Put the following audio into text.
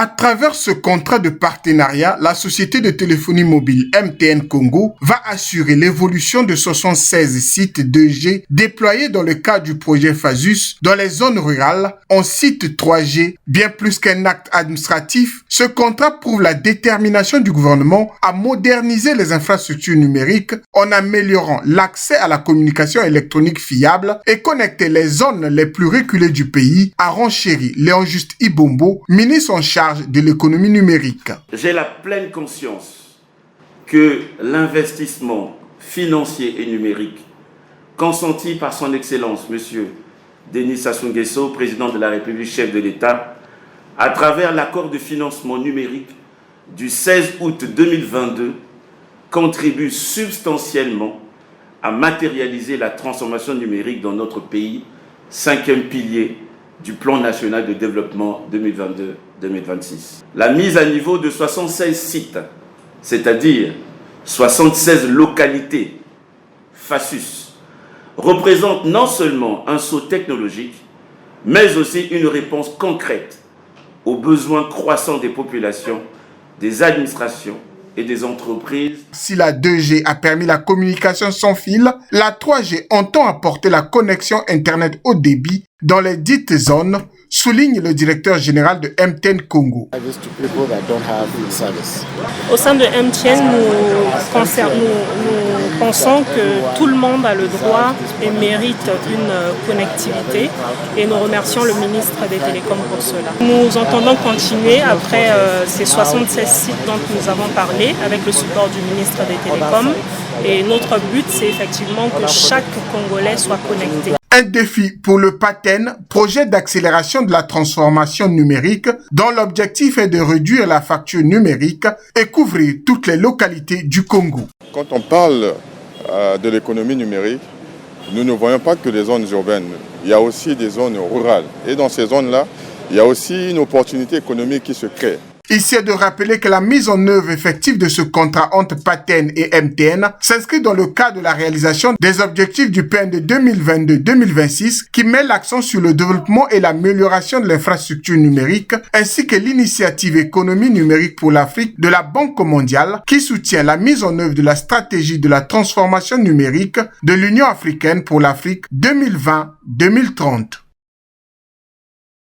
À travers ce contrat de partenariat, la société de téléphonie mobile MTN Congo va assurer l'évolution de 76 sites 2G déployés dans le cadre du projet Phasus dans les zones rurales en site 3G. Bien plus qu'un acte administratif, ce contrat prouve la détermination du gouvernement à moderniser les infrastructures numériques en améliorant l'accès à la communication électronique fiable et connecter les zones les plus reculées du pays, a renchéri Léon Juste Ibombo, ministre en charge de l'économie numérique. J'ai la pleine conscience que l'investissement financier et numérique consenti par son Excellence, Monsieur Denis Sassou Nguesso, président de la République, chef de l'État, à travers l'accord de financement numérique du 16 août 2022, contribue substantiellement à matérialiser la transformation numérique dans notre pays, 5e pilier du plan national de développement 2022-2026. La mise à niveau de 76 sites, c'est-à-dire 76 localités, Phasus, représente non seulement un saut technologique, mais aussi une réponse concrète aux besoins croissants des populations, des administrations et des entreprises. Si la 2G a permis la communication sans fil, la 3G entend apporter la connexion Internet haut débit dans les dites zones, souligne le directeur général de MTN Congo. Au sein de MTN, nous pensons que tout le monde a le droit et mérite une connectivité et nous remercions le ministre des Télécoms pour cela. Nous entendons continuer après ces 76 sites dont nous avons parlé avec le support du ministre des Télécoms et notre but c'est effectivement que chaque Congolais soit connecté. Un défi pour le PATEN, projet d'accélération de la transformation numérique, dont l'objectif est de réduire la facture numérique et couvrir toutes les localités du Congo. Quand on parle de l'économie numérique, nous ne voyons pas que les zones urbaines. Il y a aussi des zones rurales. Et dans ces zones-là, il y a aussi une opportunité économique qui se crée. Ici est de rappeler que la mise en œuvre effective de ce contrat entre PATEN et MTN s'inscrit dans le cadre de la réalisation des objectifs du PN de 2022-2026 qui met l'accent sur le développement et l'amélioration de l'infrastructure numérique ainsi que l'initiative économie numérique pour l'Afrique de la Banque mondiale qui soutient la mise en œuvre de la stratégie de la transformation numérique de l'Union africaine pour l'Afrique 2020-2030.